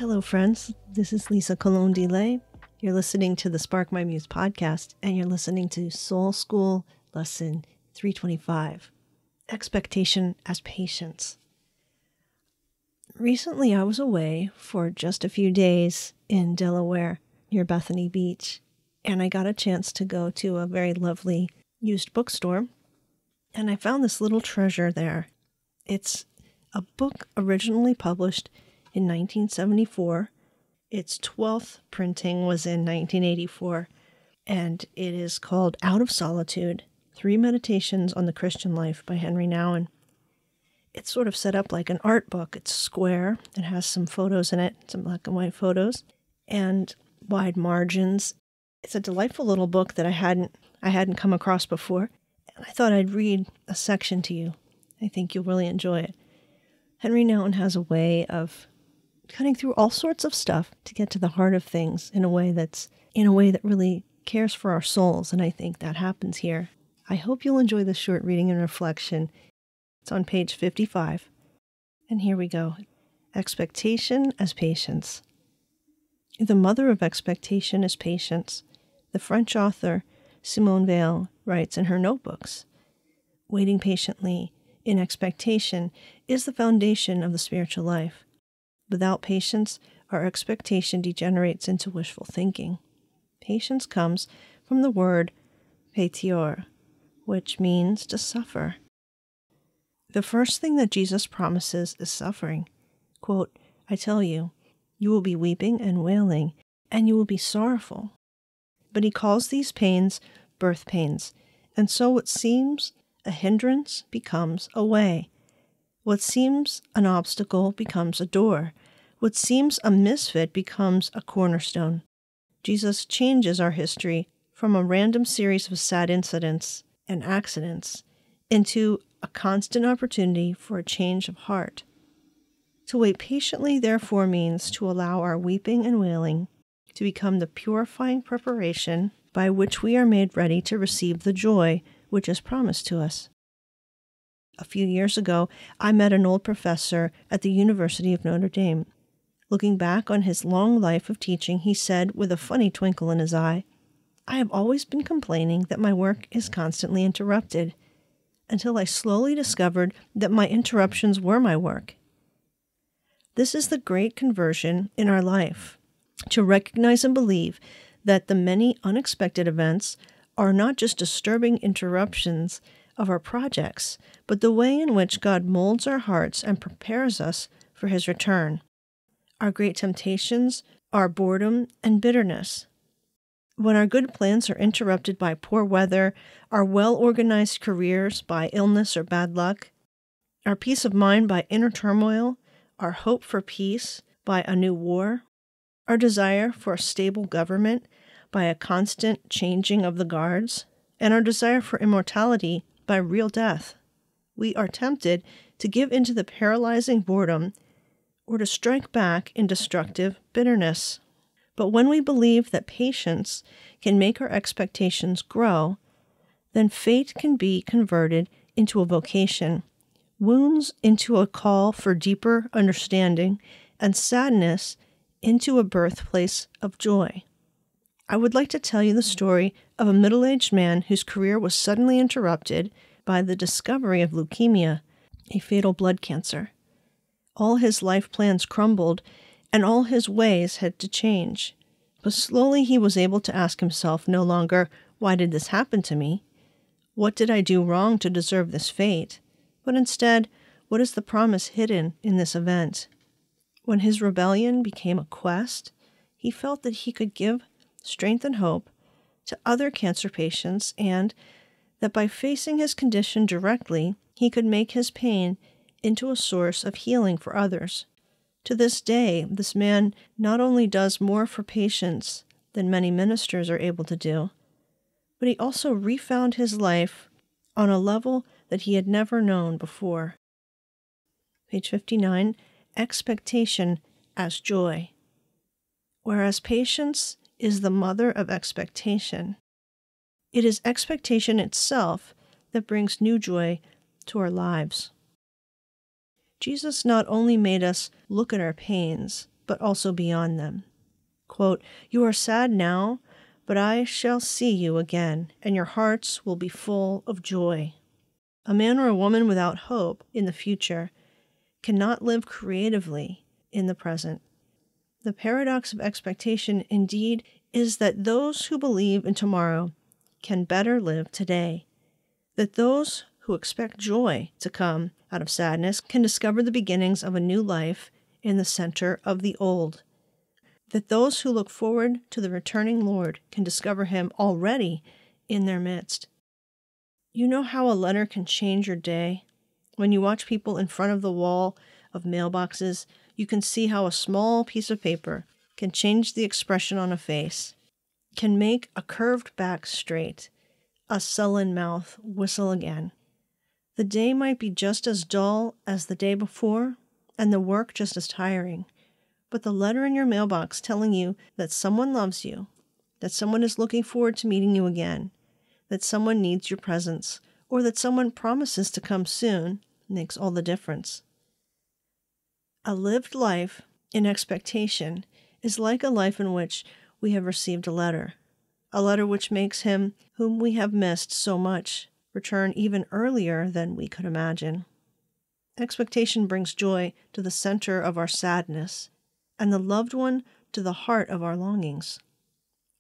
Hello, friends. This is Lisa Colon DeLay. You're listening to the Spark My Muse podcast, and you're listening to Soul School Lesson 325, Expectation as Patience. Recently, I was away for just a few days in Delaware near Bethany Beach, and I got a chance to go to a very lovely used bookstore, and I found this little treasure there. It's a book originally published in 1974. Its 12th printing was in 1984, and it is called Out of Solitude, 3 Meditations on the Christian Life by Henri Nouwen. It's sort of set up like an art book. It's square. It has some photos in it, some black and white photos, and wide margins. It's a delightful little book that I hadn't come across before, and I thought I'd read a section to you. I think you'll really enjoy it. Henri Nouwen has a way of cutting through all sorts of stuff to get to the heart of things in a way that really cares for our souls, and I think that happens here. I hope you'll enjoy this short reading and reflection. It's on page 55, and here we go. Expectation as patience. The mother of expectation is patience. The French author Simone Weil writes in her notebooks, "Waiting patiently in expectation is the foundation of the spiritual life. Without patience, our expectation degenerates into wishful thinking. Patience comes from the word patior, which means to suffer. The first thing that Jesus promises is suffering. Quote, I tell you, you will be weeping and wailing, and you will be sorrowful. But he calls these pains birth pains, and so what seems a hindrance becomes a way. What seems an obstacle becomes a door. What seems a misfit becomes a cornerstone. Jesus changes our history from a random series of sad incidents and accidents into a constant opportunity for a change of heart. To wait patiently, therefore, means to allow our weeping and wailing to become the purifying preparation by which we are made ready to receive the joy which is promised to us. A few years ago, I met an old professor at the University of Notre Dame. Looking back on his long life of teaching, he said with a funny twinkle in his eye, I have always been complaining that my work is constantly interrupted, until I slowly discovered that my interruptions were my work. This is the great conversion in our life, to recognize and believe that the many unexpected events are not just disturbing interruptions of our projects, but the way in which God molds our hearts and prepares us for his return. Our great temptations are boredom and bitterness. When our good plans are interrupted by poor weather, our well-organized careers by illness or bad luck, our peace of mind by inner turmoil, our hope for peace by a new war, our desire for a stable government by a constant changing of the guards, and our desire for immortality by real death, we are tempted to give into the paralyzing boredom or to strike back in destructive bitterness. But when we believe that patience can make our expectations grow, then fate can be converted into a vocation, wounds into a call for deeper understanding, and sadness into a birthplace of joy. I would like to tell you the story of a middle-aged man whose career was suddenly interrupted by the discovery of leukemia, a fatal blood cancer. All his life plans crumbled, and all his ways had to change. But slowly he was able to ask himself no longer, why did this happen to me? What did I do wrong to deserve this fate? But instead, what is the promise hidden in this event? When his rebellion became a quest, he felt that he could give strength and hope to other cancer patients, and that by facing his condition directly, he could make his pain into a source of healing for others. To this day, this man not only does more for patients than many ministers are able to do, but he also refound his life on a level that he had never known before. Page 59, Expectation as Joy. Whereas patience is the mother of expectation, it is expectation itself that brings new joy to our lives. Jesus not only made us look at our pains, but also beyond them. Quote, "You are sad now, but I shall see you again, and your hearts will be full of joy." A man or a woman without hope in the future cannot live creatively in the present. The paradox of expectation, indeed, is that those who believe in tomorrow can better live today, that those who expect joy to come out of sadness can discover the beginnings of a new life in the center of the old, that those who look forward to the returning Lord can discover him already in their midst. You know how a letter can change your day? When you watch people in front of the wall of mailboxes, you can see how a small piece of paper can change the expression on a face, can make a curved back straight, a sullen mouth whistle again. The day might be just as dull as the day before, and the work just as tiring, but the letter in your mailbox telling you that someone loves you, that someone is looking forward to meeting you again, that someone needs your presence, or that someone promises to come soon, makes all the difference. A lived life in expectation is like a life in which we have received a letter which makes him whom we have missed so much return even earlier than we could imagine. Expectation brings joy to the center of our sadness, and the loved one to the heart of our longings.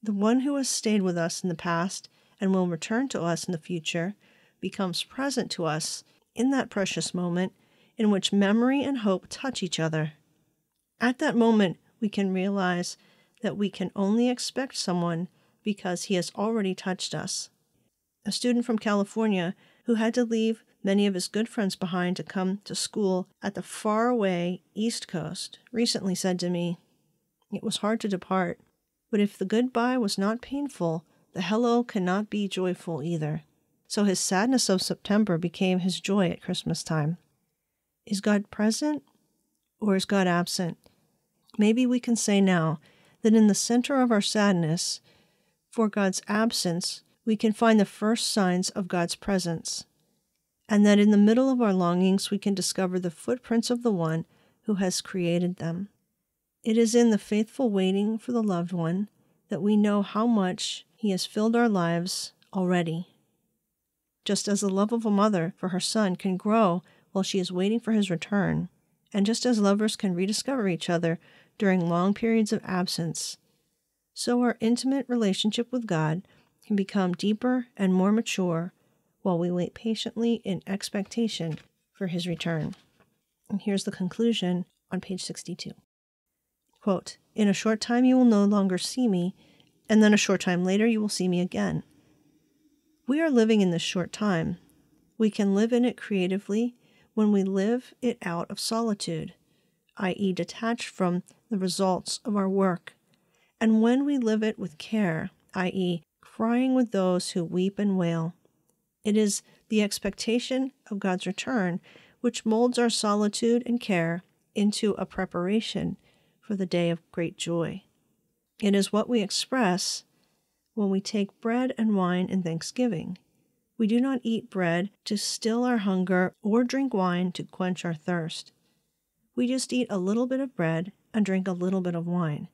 The one who has stayed with us in the past and will return to us in the future becomes present to us in that precious moment in which memory and hope touch each other. At that moment, we can realize that we can only expect someone because he has already touched us. A student from California who had to leave many of his good friends behind to come to school at the faraway East Coast recently said to me, "It was hard to depart, but if the goodbye was not painful, the hello cannot be joyful either." So his sadness of September became his joy at Christmas time. Is God present or is God absent? Maybe we can say now that in the center of our sadness, for God's absence, we can find the first signs of God's presence, and that in the middle of our longings we can discover the footprints of the one who has created them. It is in the faithful waiting for the loved one that we know how much he has filled our lives already. Just as the love of a mother for her son can grow while she is waiting for his return, and just as lovers can rediscover each other during long periods of absence, so our intimate relationship with God can become deeper and more mature while we wait patiently in expectation for his return. And here's the conclusion on page 62. Quote, "In a short time you will no longer see me, and then a short time later you will see me again." We are living in this short time. We can live in it creatively when we live it out of solitude, i.e. detached from the results of our work, and when we live it with care, i.e. crying with those who weep and wail. It is the expectation of God's return which molds our solitude and care into a preparation for the day of great joy. It is what we express when we take bread and wine in thanksgiving. We do not eat bread to still our hunger or drink wine to quench our thirst. We just eat a little bit of bread and drink a little bit of wine,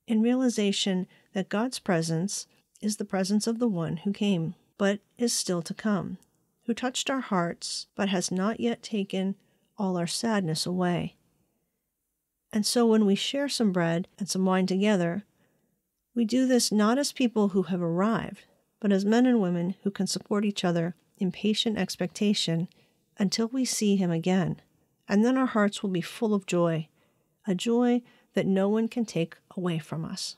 in realization that God's presence is the presence of the one who came, but is still to come, who touched our hearts, but has not yet taken all our sadness away. And so when we share some bread and some wine together, we do this not as people who have arrived, but as men and women who can support each other in patient expectation until we see him again. And then our hearts will be full of joy, a joy that no one can take away from us.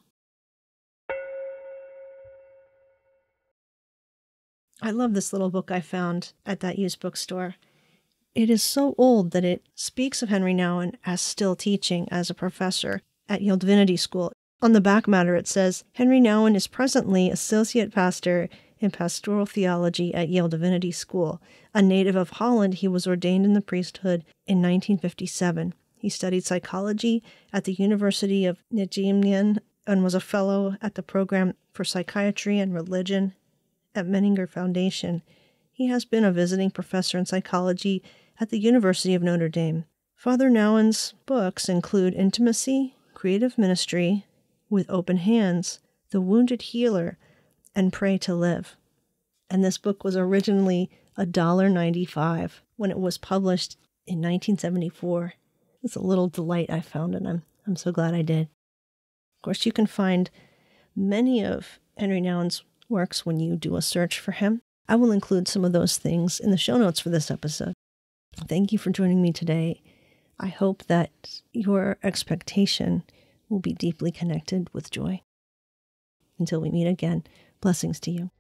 I love this little book I found at that used bookstore. It is so old that it speaks of Henri Nouwen as still teaching as a professor at Yale Divinity School. On the back matter it says, Henri Nouwen is presently associate pastor in pastoral theology at Yale Divinity School. A native of Holland, he was ordained in the priesthood in 1957. He studied psychology at the University of Nijmegen and was a fellow at the program for psychiatry and religion at Menninger Foundation. He has been a visiting professor in psychology at the University of Notre Dame. Father Nouwen's books include Intimacy, creative ministry, with open hands, the wounded healer, and pray to live. And this book was originally $1.95 when it was published in 1974. It's a little delight I found, and I'm so glad I did. Of course, you can find many of Henri Nouwen's works when you do a search for him. I will include some of those things in the show notes for this episode. Thank you for joining me today. I hope that your expectation will be deeply connected with joy. Until we meet again, blessings to you.